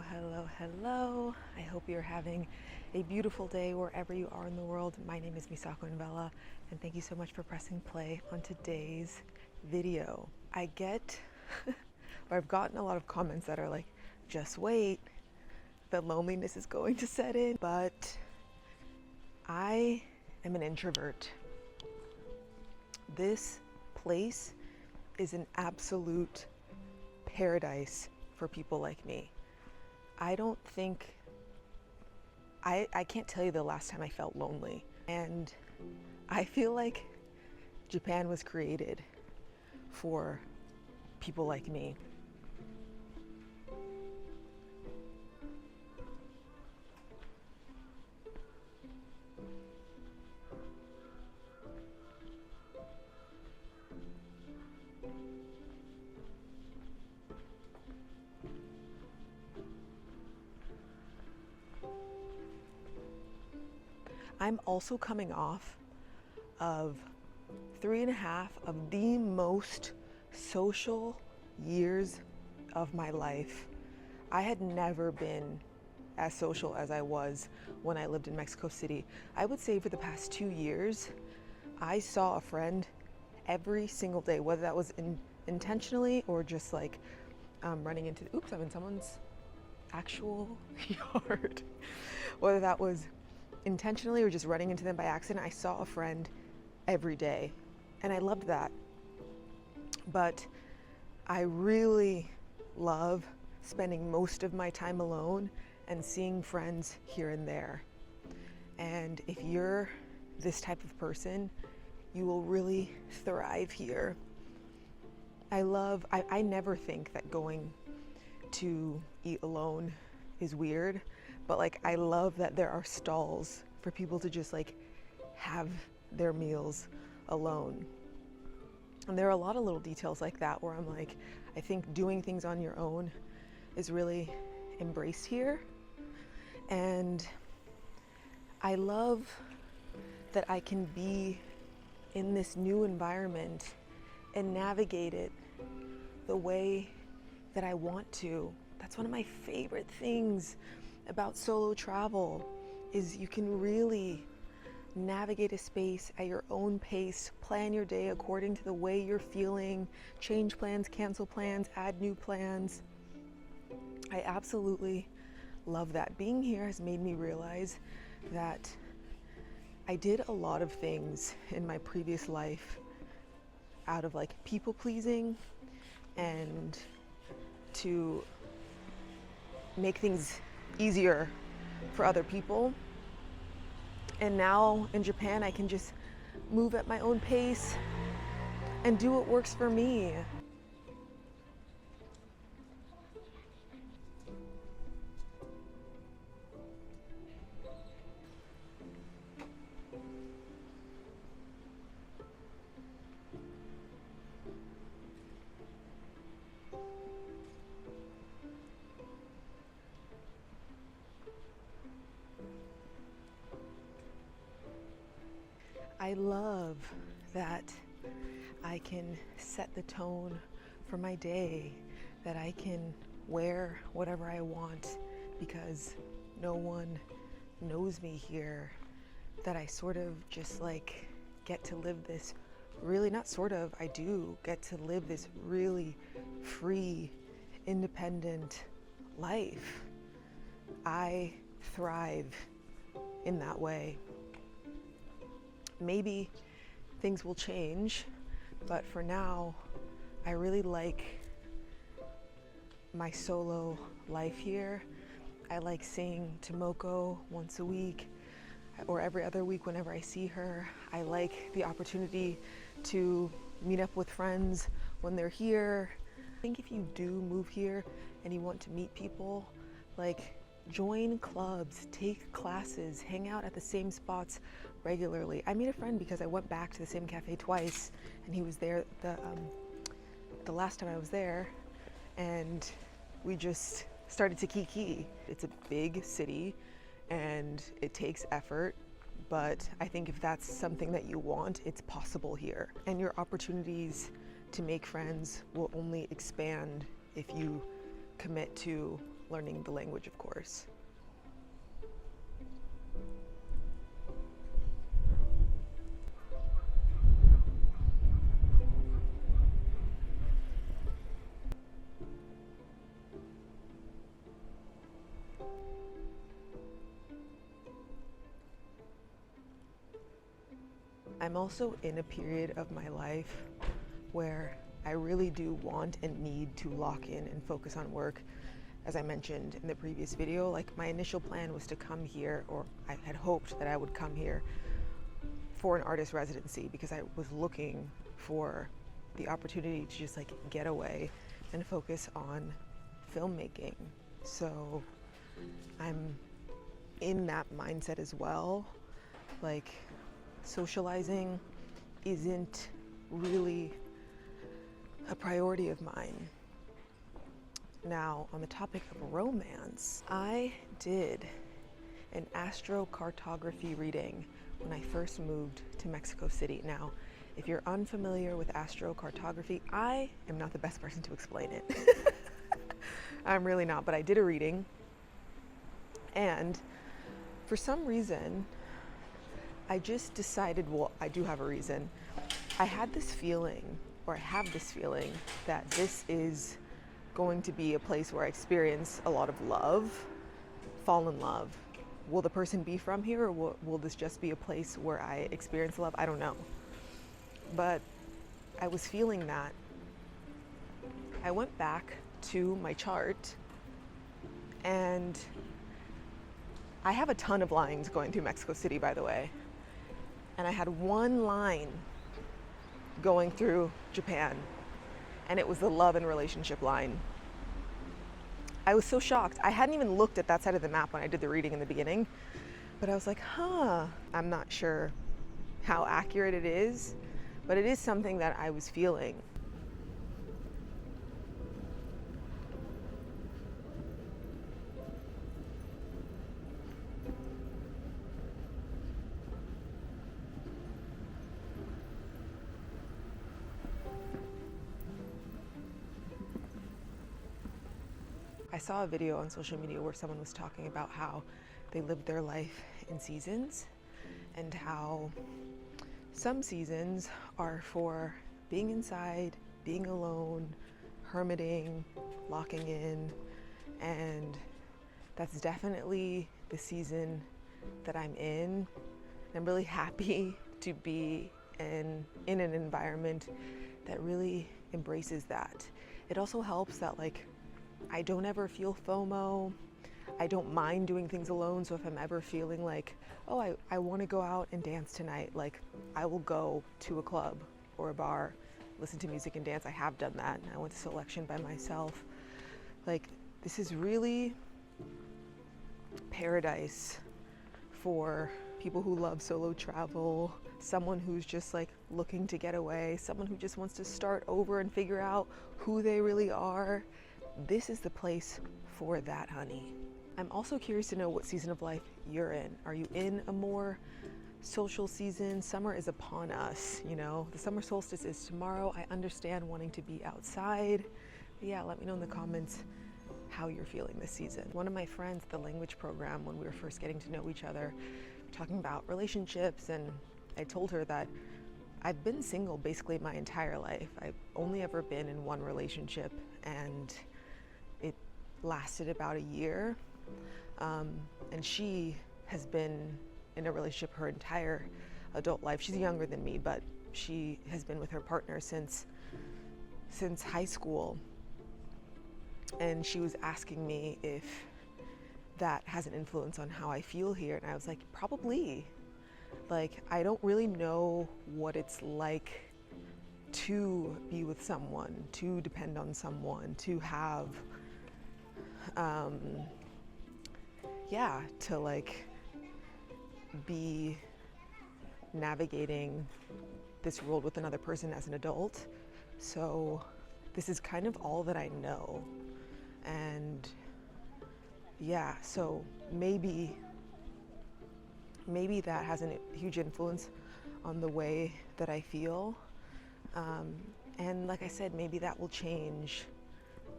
Hello. I hope you're having a beautiful day wherever you are in the world. My name is Misako Envela, and thank you so much for pressing play on today's video. I've gotten a lot of comments that are like, just wait, the loneliness is going to set in, but I am an introvert. This place is an absolute paradise for people like me. I can't tell you the last time I felt lonely. And I feel like Japan was created for people like me. I'm also coming off of 3.5 of the most social years of my life. I had never been as social as I was when I lived in Mexico City. I would say for the past 2 years, I saw a friend every single day, whether that was intentionally or just like running into, oops, I'm in someone's actual yard. Whether that was intentionally or just running into them by accident, I saw a friend every day, and I loved that. But I really love spending most of my time alone and seeing friends here and there. And if you're this type of person, you will really thrive here. I never think that going to eat alone is weird, but like I love that there are stalls for people to just like have their meals alone. And there are a lot of little details like that where I'm like, I think doing things on your own is really embraced here. And I love that I can be in this new environment and navigate it the way that I want to. That's one of my favorite things about solo travel, is you can really navigate a space at your own pace, plan your day according to the way you're feeling, change plans, cancel plans, add new plans. I absolutely love that. Being here has made me realize that I did a lot of things in my previous life out of like people pleasing and to make things easier for other people. And now in Japan, I can just move at my own pace and do what works for me. I love that I can set the tone for my day, that I can wear whatever I want because no one knows me here, that I sort of just like get to live this really, not sort of, I do get to live this really free, independent life. I thrive in that way. Maybe things will change, but for now, I really like my solo life here. I like seeing Tomoko once a week or every other week whenever I see her. I like the opportunity to meet up with friends when they're here. I think if you do move here and you want to meet people, like join clubs, take classes, hang out at the same spots regularly. I made a friend because I went back to the same cafe twice, and he was there the last time I was there, and we just started to kiki. It's a big city and it takes effort, but I think if that's something that you want, it's possible here. And your opportunities to make friends will only expand if you commit to learning the language, of course. I'm also in a period of my life where I really do want and need to lock in and focus on work. As I mentioned in the previous video, like my initial plan was to come here, or I had hoped that I would come here for an artist residency because I was looking for the opportunity to just like get away and focus on filmmaking. So I'm in that mindset as well. Like, socializing isn't really a priority of mine. Now, on the topic of romance, I did an astrocartography reading when I first moved to Mexico City. Now, if you're unfamiliar with astrocartography, I am not the best person to explain it. I'm really not, but I did a reading, and for some reason, I just decided, well, I do have a reason. I had this feeling, or I have this feeling, that this is going to be a place where I experience a lot of love, fall in love. Will the person be from here, or will this just be a place where I experience love? I don't know. But I was feeling that. I went back to my chart, and I have a ton of lines going through Mexico City, by the way. And I had one line going through Japan, and it was the love and relationship line. I was so shocked. I hadn't even looked at that side of the map when I did the reading in the beginning, but I was like, I'm not sure how accurate it is, but it is something that I was feeling. I saw a video on social media where someone was talking about how they lived their life in seasons, and how some seasons are for being inside, being alone, hermiting, locking in, and that's definitely the season that I'm in. I'm really happy to be in an environment that really embraces that. It also helps that, like, I don't ever feel FOMO. I don't mind doing things alone. So if I'm ever feeling like, oh, I want to go out and dance tonight, like, I will go to a club or a bar, listen to music and dance. I have done that. I went to Selection by myself. Like, this is really paradise for people who love solo travel, someone who's just like looking to get away, someone who just wants to start over and figure out who they really are. This is the place for that, honey. I'm also curious to know what season of life you're in. Are you in a more social season? Summer is upon us, you know. The summer solstice is tomorrow. I understand wanting to be outside. But yeah, let me know in the comments how you're feeling this season. One of my friends at the language program, when we were first getting to know each other, talking about relationships, and I told her that I've been single basically my entire life. I've only ever been in one relationship, and it lasted about a year. And she has been in a relationship her entire adult life. She's younger than me, but she has been with her partner since high school. And she was asking me if that has an influence on how I feel here. And I was like, probably. Like, I don't really know what it's like to be with someone, to depend on someone, to have, to like be navigating this world with another person as an adult. So this is kind of all that I know. And yeah, so maybe that has a huge influence on the way that I feel. And like I said, maybe that will change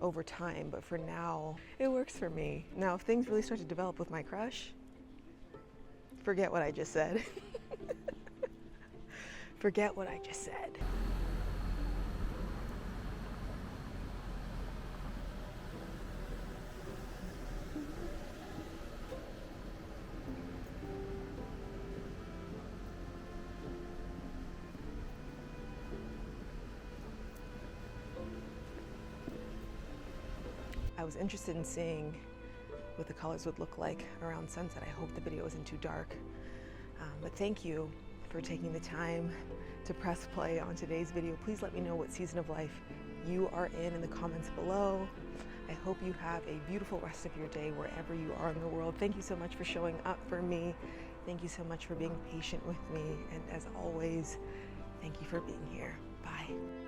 over time, but for now, it works for me. Now, if things really start to develop with my crush, forget what I just said. Forget what I just said. I was interested in seeing what the colors would look like around sunset. I hope the video isn't too dark. But thank you for taking the time to press play on today's video. Please let me know what season of life you are in the comments below. I hope you have a beautiful rest of your day wherever you are in the world. Thank you so much for showing up for me. Thank you so much for being patient with me. And as always, thank you for being here. Bye.